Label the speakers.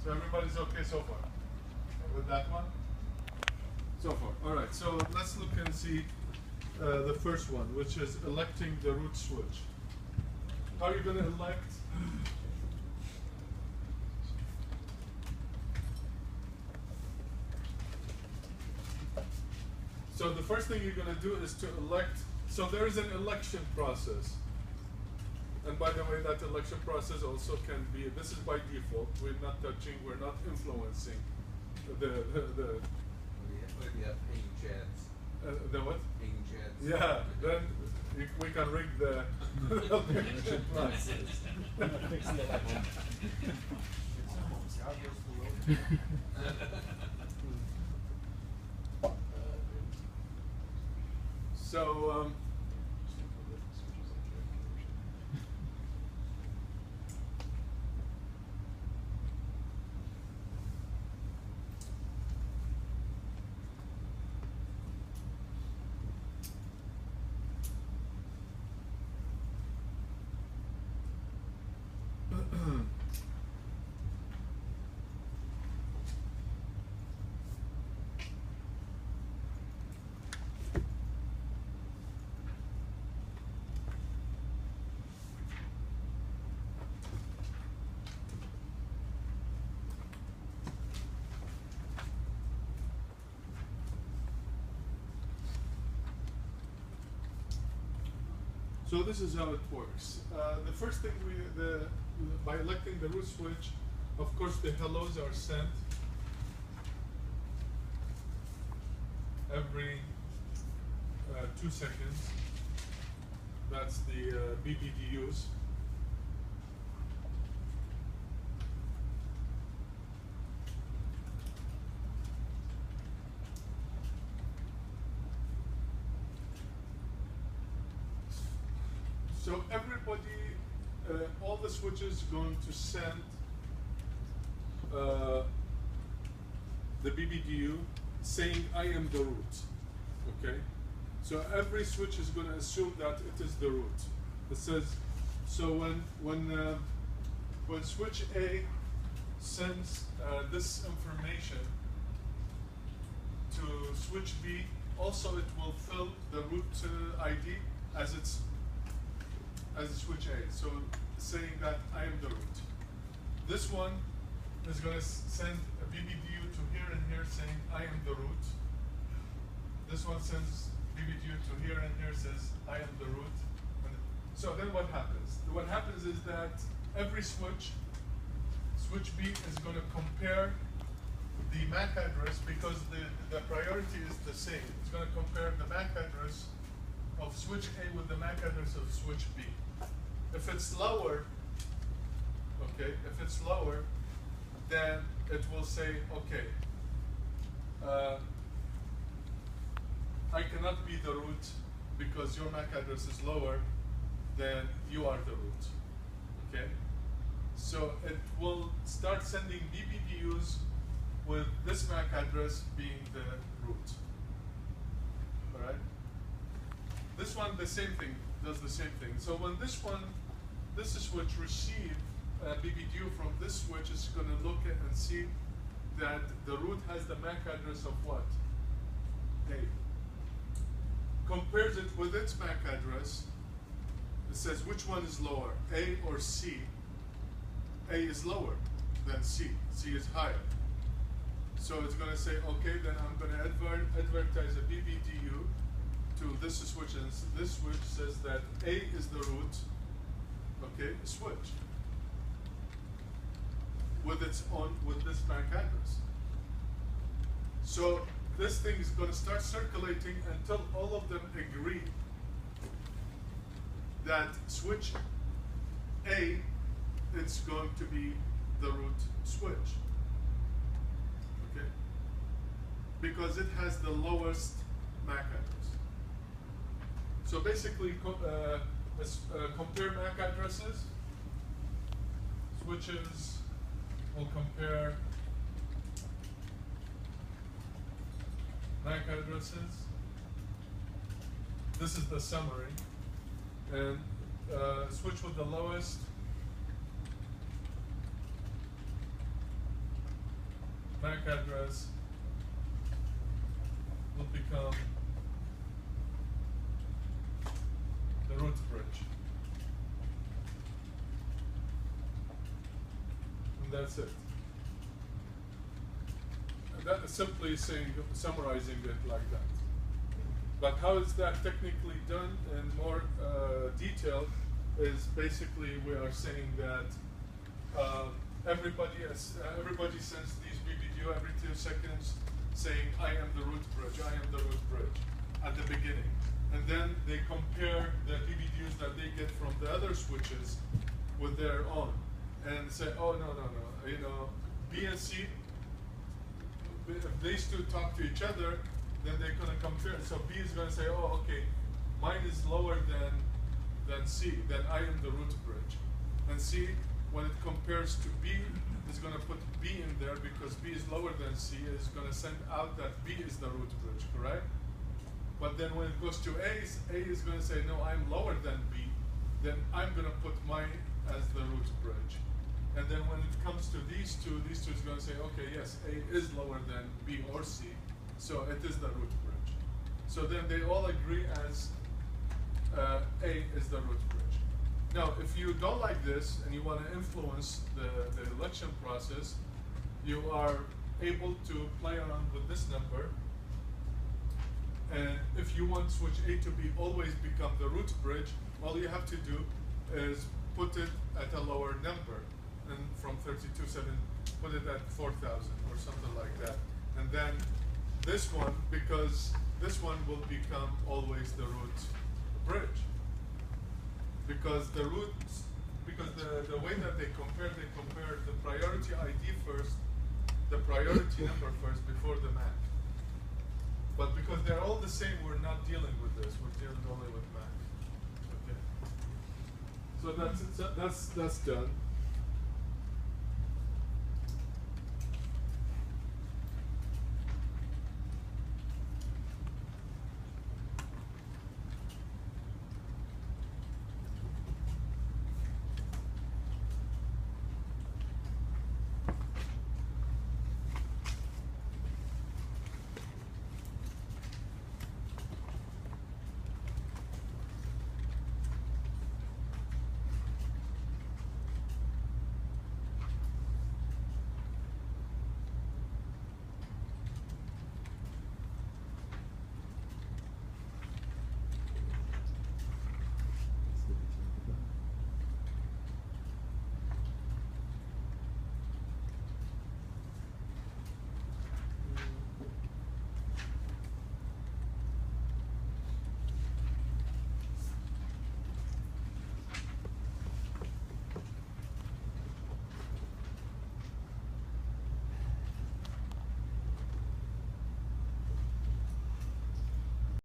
Speaker 1: So everybody's okay so far with that one? So far. All right, so let's look and see the first one, which is electing the root switch. How are you going to elect? So the first thing you're going to do is to elect. So there is an election process. And by the way, that election process also can be, this is by default. We're not touching, we're not influencing the
Speaker 2: We have ping chats.
Speaker 1: the what?
Speaker 2: Ping chats.
Speaker 1: Yeah, then we can rig the election process.
Speaker 3: Fix the election.
Speaker 1: So, so this is how it works. The first thing by electing the root switch, of course the hellos are sent every 2 seconds. That's the BBDUs. So everybody, all the switches going to send the BBDU saying I am the root, okay? So every switch is going to assume that it is the root. It says, so when switch A sends this information to switch B, also it will fill the root ID as switch A, so saying that I am the root. This one is going to send a BBDU to here and here saying I am the root. This one sends BBDU to here and here says I am the root. So then what happens? What happens is that every switch B is going to compare the MAC address because the priority is the same. It's going to compare the MAC address of switch A with the MAC address of switch B. If it's lower, okay, if it's lower, then it will say, okay, I cannot be the root because your MAC address is lower than you are the root, okay? So it will start sending BBDUs with this MAC address being the root, all right? This one, the same thing, does the same thing. So when this switch receive BBDU from this switch, is going to look at and see that the root has the MAC address of what? A. Compares it with its MAC address. It says which one is lower, A or C? A is lower than C. C is higher. So it's going to say, okay, then I'm going to advertise a BBDU to this switch, and this switch says that A is the root, okay, switch with this MAC address. So this thing is going to start circulating until all of them agree that switch A is going to be the root switch, okay, because it has the lowest MAC address. So basically, compare MAC addresses. Switches will compare MAC addresses. This is the summary. And switch with the lowest MAC address will become the root bridge. And that's it. And that is simply summarizing it like that. But how is that technically done in more detail is basically we are saying that everybody sends these BBDU every 2 seconds saying I am the root bridge, I am the root bridge at the beginning. And then they compare the BBDUs that they get from the other switches with their own and say, oh no, you know, B and C, if these two talk to each other, then they're gonna compare. So B is gonna say, oh okay, mine is lower than C, then I am the root bridge. And C, when it compares to B, is gonna put B in there because B is lower than C, is gonna send out that B is the root bridge, correct? But then when it goes to A is gonna say, no, I'm lower than B, then I'm gonna put mine as the root bridge. And then when it comes to these two is gonna say, okay, yes, A is lower than B or C, so it is the root bridge. So then they all agree as A is the root bridge. Now, if you don't like this and you want to influence the election process, you are able to play around with this number. And if you want switch A to B always become the root bridge, all you have to do is put it at a lower number. And from 32.7, put it at 4,000 or something like that. And then this one, because this one will become always the root bridge. Because the roots, because the way that they compare the priority ID first, the priority number first before the MAC. But because they're all the same, we're not dealing with this. We're dealing only with MAC. Okay. So that's done.